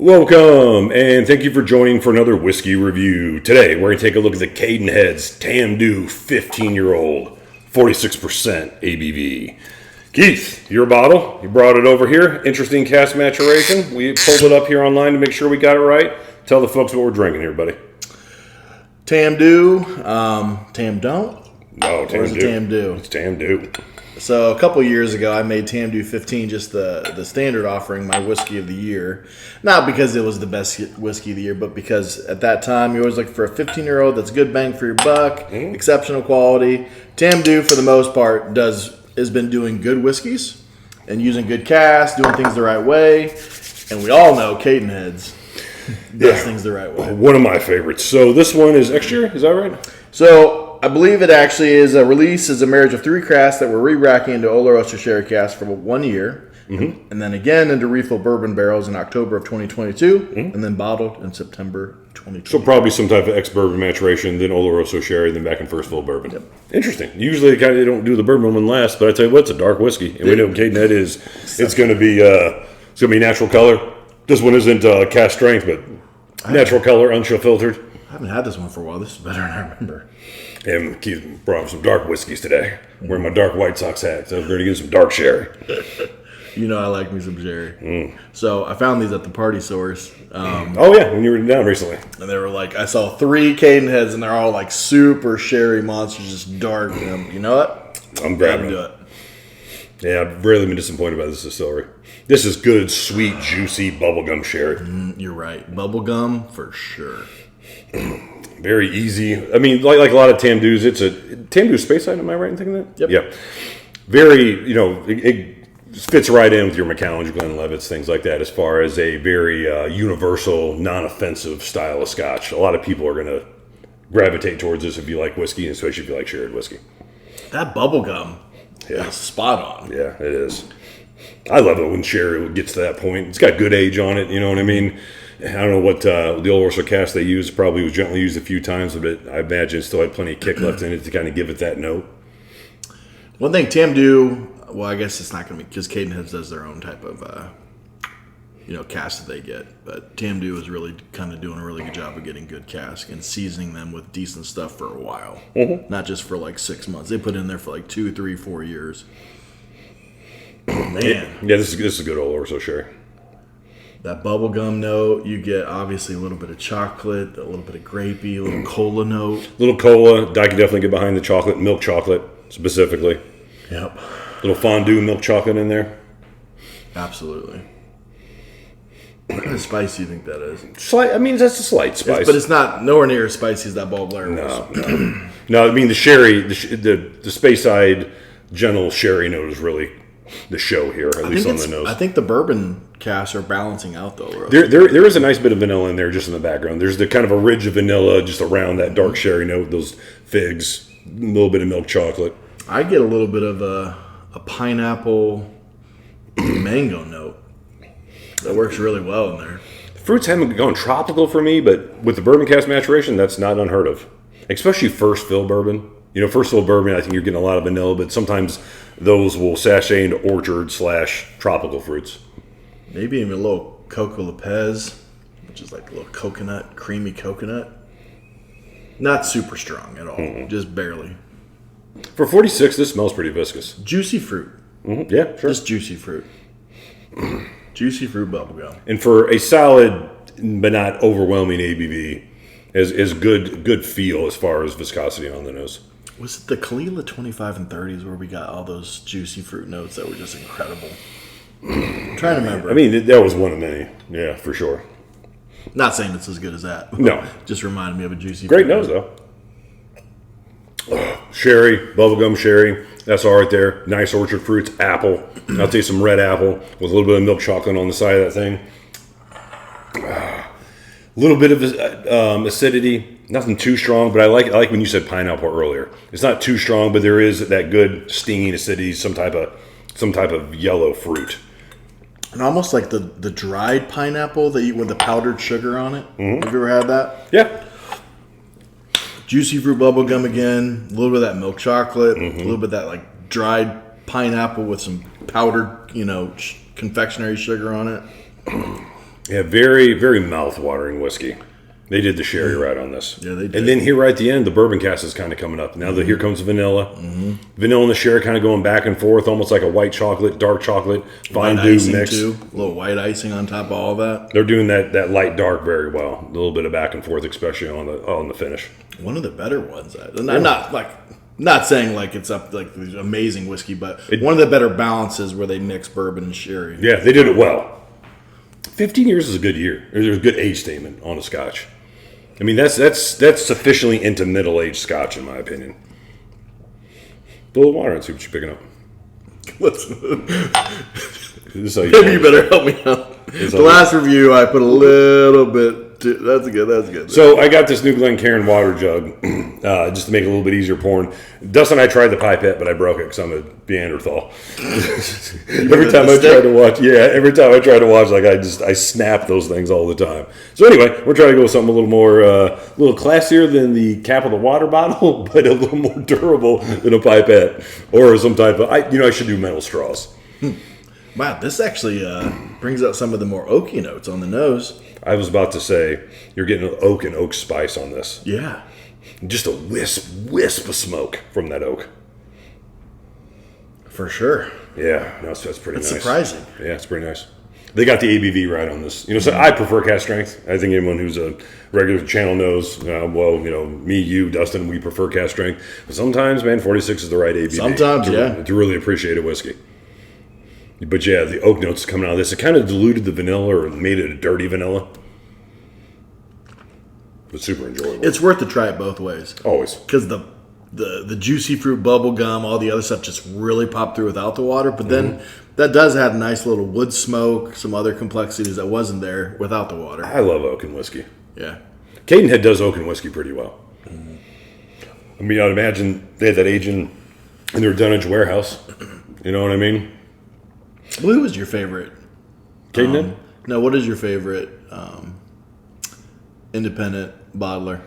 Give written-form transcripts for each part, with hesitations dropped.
Welcome, and thank you for joining for another whiskey review. Today, we're going to take a look at the Cadenheads Tamdhu 15-year-old, 46% ABV. Keith, your bottle, you brought it over here. Interesting cask maturation. We pulled it up here online to make sure we got it right. Tell the folks what we're drinking here, buddy. Tamdhu, Tamdhu? No, Tamdhu. Or is it Tamdhu? It's Tamdhu. So a couple years ago, I made Tamdhu 15 just the standard offering, my whiskey of the year. Not because it was the best whiskey of the year, but because at that time, you always look for a 15-year-old that's good bang for your buck, exceptional quality. Tamdhu, for the most part, has been doing good whiskeys and using good casks, doing things the right way. And we all know Cadenheads does things the right way. One of my favorites. So this one is extra, is that right? So I believe it actually is a release is a marriage of 3 casks that were re-racking into Oloroso sherry casks for 1 year, and then again into refill bourbon barrels in October of 2022, and then bottled in September 2020. So probably some type of ex-bourbon maturation, then Oloroso sherry, then back in first fill bourbon. Yep. Interesting. Usually they don't do the bourbon one last, but I tell you what, it's a dark whiskey, and we know Cadenhead is. It's going to be natural color. This one isn't cask strength, but natural color, unchill filtered. I haven't had this one for a while. This is better than I remember. And Keith brought some dark whiskeys today. Wearing my dark White Sox hat, so we're going to get some dark sherry. You know I like me some sherry. So I found these at the party source. When you were down recently. And they were like, I saw 3 Cadenheads, and they're all like super sherry monsters, just dark. And you know what? I'm grabbing it. Yeah, I've rarely been disappointed by this distillery. This is good, sweet, juicy bubblegum sherry. You're right. Bubblegum for sure. Very easy. I mean, like a lot of Tamdhus, it's a Tamdhu space item. Am I right in thinking that? Yep. Yeah. Very, it fits right in with your Macallan, Glenlivet's, things like that, as far as a very universal, non-offensive style of Scotch. A lot of people are going to gravitate towards this if you like whiskey, especially if you like sherry whiskey. That bubblegum is spot on. Yeah, it is. I love it when sherry gets to that point. It's got good age on it, you know what I mean? I don't know what the Oloroso cask they used. Probably was gently used a few times, but I imagine it still had plenty of kick left in it to kind of give it that note. One thing, Tamdhu, well, I guess it's not going to be, because Cadenheads does their own type of, cask that they get. But Tamdhu is really kind of doing a really good job of getting good cask and seasoning them with decent stuff for a while. Not just for like 6 months. They put in there for like 2, 3, 4 years. Man. Yeah, this is a good Oloroso sherry. That bubblegum note, you get obviously a little bit of chocolate, a little bit of grapey, a little cola note. Little cola. I can definitely get behind the chocolate, milk chocolate specifically. Yep. Little fondue milk chocolate in there. Absolutely. What kind of spice do you think that is? Slight. I mean, that's a slight spice. But it's not nowhere near as spicy as that Ball Blair was. No. I mean, the sherry, the Speyside gentle sherry note is really the show here, at least on the nose. I think the bourbon casks are balancing out, though. There is a nice bit of vanilla in there just in the background. There's the kind of a ridge of vanilla just around that dark sherry note, those figs, a little bit of milk chocolate. I get a little bit of a pineapple mango note that works really well in there. Fruits haven't gone tropical for me, but with the bourbon cask maturation, that's not unheard of. Especially first fill bourbon. First fill bourbon, I think you're getting a lot of vanilla, but sometimes those will sashay into orchard/tropical fruits. Maybe even a little Coco Lopez, which is like a little coconut, creamy coconut. Not super strong at all, just barely. For 46, this smells pretty viscous. Juicy fruit. Yeah, sure. Just juicy fruit. Juicy fruit bubblegum. And for a solid but not overwhelming ABV, is good feel as far as viscosity on the nose. Was it the Kalila 25 and 30s where we got all those juicy fruit notes that were just incredible? I'm trying to remember. I mean, that was one of many. Yeah, for sure. Not saying it's as good as that. No. Just reminded me of a juicy Great fruit nose, though. Sherry, bubblegum sherry. That's all right there. Nice orchard fruits, apple. I'll say some red apple with a little bit of milk chocolate on the side of that thing. A little bit of acidity. Nothing too strong, but I like when you said pineapple earlier. It's not too strong, but there is that good stinging acidity, some type of yellow fruit. And almost like the dried pineapple that you with the powdered sugar on it. Have you ever had that? Yeah. Juicy fruit bubblegum again, a little bit of that milk chocolate, a little bit of that like dried pineapple with some powdered, confectionery sugar on it. Yeah, very, very mouth-watering whiskey. They did the sherry right on this. Yeah, they did. And then here right at the end, the bourbon cask is kind of coming up. Now that here comes vanilla. Vanilla and the sherry kind of going back and forth, almost like a white chocolate, dark chocolate, fondue mix. Too. A little white icing on top of all that. They're doing that light dark very well. A little bit of back and forth, especially on the finish. One of the better ones. And I'm not saying like it's up like amazing whiskey, but one of the better balances where they mix bourbon and sherry. Yeah, they did it well. 15 years is a good year. There's a good age statement on a Scotch. I mean, that's sufficiently into middle-aged Scotch, in my opinion. Put a little water and see what you're picking up. Maybe you better help me out. The last review, I put a little bit. That's good. So I got this new Glencairn water jug, just to make it a little bit easier pouring. Dustin and I tried the pipette, but I broke it because I'm a Neanderthal. every time I try to watch, like I snap those things all the time. So anyway, we're trying to go with something a little more, a little classier than the cap of the water bottle, but a little more durable than a pipette or some type of. I should do metal straws. Wow, this actually brings out some of the more oaky notes on the nose. I was about to say, you're getting an oak and oak spice on this. Yeah. Just a wisp of smoke from that oak. For sure. Yeah, that's pretty nice. It's surprising. Yeah, it's pretty nice. They got the ABV right on this. So I prefer cast strength. I think anyone who's a regular channel knows, me, you, Dustin, we prefer cast strength. But sometimes, man, 46 is the right ABV. Sometimes, to really appreciate a whiskey. But yeah, the oak notes coming out of this, it kind of diluted the vanilla or made it a dirty vanilla. But super enjoyable. It's worth to try it both ways. Always. Because the juicy fruit, bubble gum, all the other stuff just really popped through without the water. But then that does have nice little wood smoke, some other complexities that wasn't there without the water. I love oak and whiskey. Yeah. Cadenhead does oak and whiskey pretty well. I mean, I'd imagine they had that aging in their dunnage warehouse. You know what I mean? Who was your favorite? Cadenhead? No, what is your favorite independent bottler?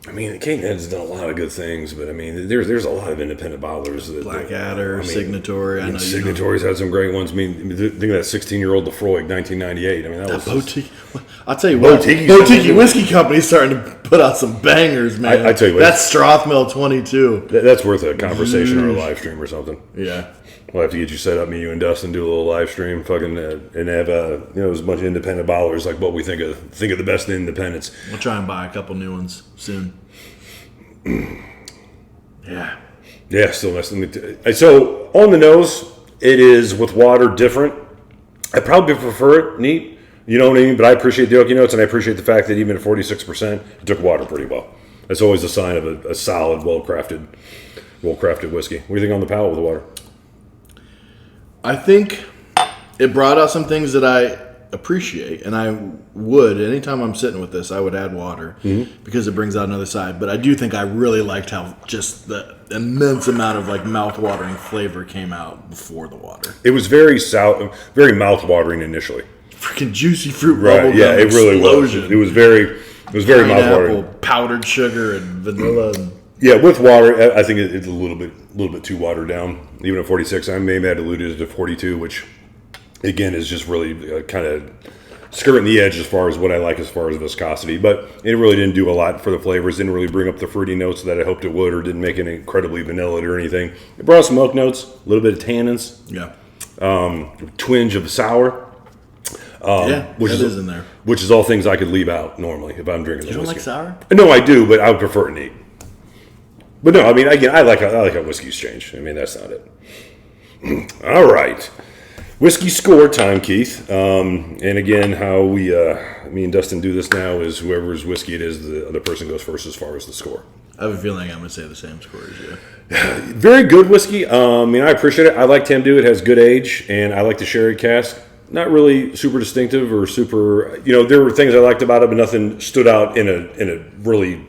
I mean, Cadenhead's done a lot of good things, but I mean, there's a lot of independent bottlers. Blackadder, Signatory. I know Signatory's had some great ones. I mean, think of that 16-year-old Lefroy, 1998. I mean, that was Boutique. I'll tell you what, Boutique Whiskey Company's starting to put out some bangers, man. I tell you what, that's Strathmill 22. That's worth a conversation or a live stream or something. Yeah. We'll have to get you set up, me, you, and Dustin, do a little live stream, and have there's a bunch of independent bottlers, like what we think of the best independents. We'll try and buy a couple new ones soon. Yeah. Yeah, still nice. So on the nose, it is with water different. I probably prefer it neat. You know what I mean? But I appreciate the oaky notes, and I appreciate the fact that even at 46%, it took water pretty well. That's always a sign of a solid, well-crafted whiskey. What do you think on the palate with the water? I think it brought out some things that I appreciate, and I would, anytime I'm sitting with this, I would add water because it brings out another side. But I do think I really liked how just the immense amount of like mouth-watering flavor came out before the water. It was very mouth-watering initially. Freaking juicy fruit bubble gum yeah, it really was. It was very mouth-watering. Powdered sugar and vanilla. Yeah, with water, I think it's a little bit too watered down. Even at 46, I maybe had diluted it to 42, which again is just really kind of skirting the edge as far as what I like as far as viscosity. But it really didn't do a lot for the flavors. Didn't really bring up the fruity notes that I hoped it would, or didn't make it incredibly vanilla or anything. It brought some oak notes, a little bit of tannins. Yeah. Twinge of sour. Which is in there. Which is all things I could leave out normally if I'm drinking. You don't whiskey. like sour? No, I do, but I would prefer it neat. But no, I mean, again, I like how whiskey's changed. I mean, that's not it. All right. Whiskey score time, Keith. And again, how me and Dustin do this now is whoever's whiskey it is, the other person goes first as far as the score. I have a feeling I'm going to say the same score as you. Very good whiskey. I mean, I appreciate it. I like Tamdhu. It has good age, and I like the sherry cask. Not really super distinctive or super, there were things I liked about it, but nothing stood out in a really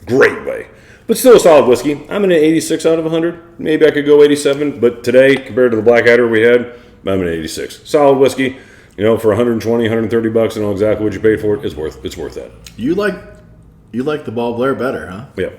great way. But still a solid whiskey. I'm in an 86 out of 100. Maybe I could go 87, but today, compared to the Blackadder we had, I'm in an 86. Solid whiskey, for 120, 130 bucks, and know exactly what you paid for it. It's worth that. You like the Ball Blair better, huh? Yeah.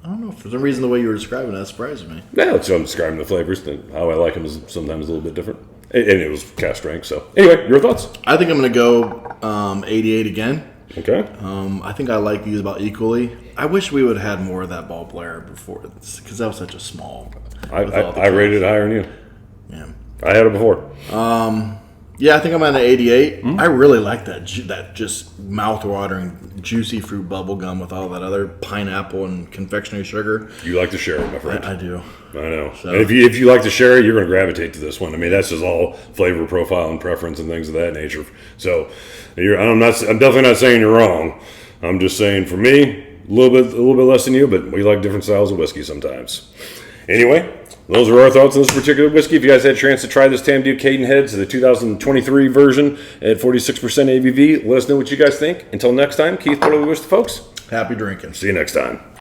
I don't know. For some reason, the way you were describing that surprised me. Yeah, so I'm describing the flavors. How I like them is sometimes a little bit different. And it was cask strength. So anyway, your thoughts? I think I'm going to go 88 again. Okay. I think I like these about equally. I wish we would have had more of that ball player before, because that was such a small. I rated it higher than you. Yeah. I had it before. Yeah, I think I'm at an 88. I really like that just mouth-watering, juicy fruit bubble gum with all that other pineapple and confectionery sugar. You like the sherry, my friend. I do. I know. So. And if you like the sherry, you're going to gravitate to this one. I mean, that's just all flavor profile and preference and things of that nature. So, I'm definitely not saying you're wrong. I'm just saying, for me, a little bit less than you, but we like different styles of whiskey sometimes. Anyway, those are our thoughts on this particular whiskey. If you guys had a chance to try this Tamdhu Cadenheads, the 2023 version at 46% ABV, let us know what you guys think. Until next time, Keith, what do we wish the folks? Happy drinking. See you next time.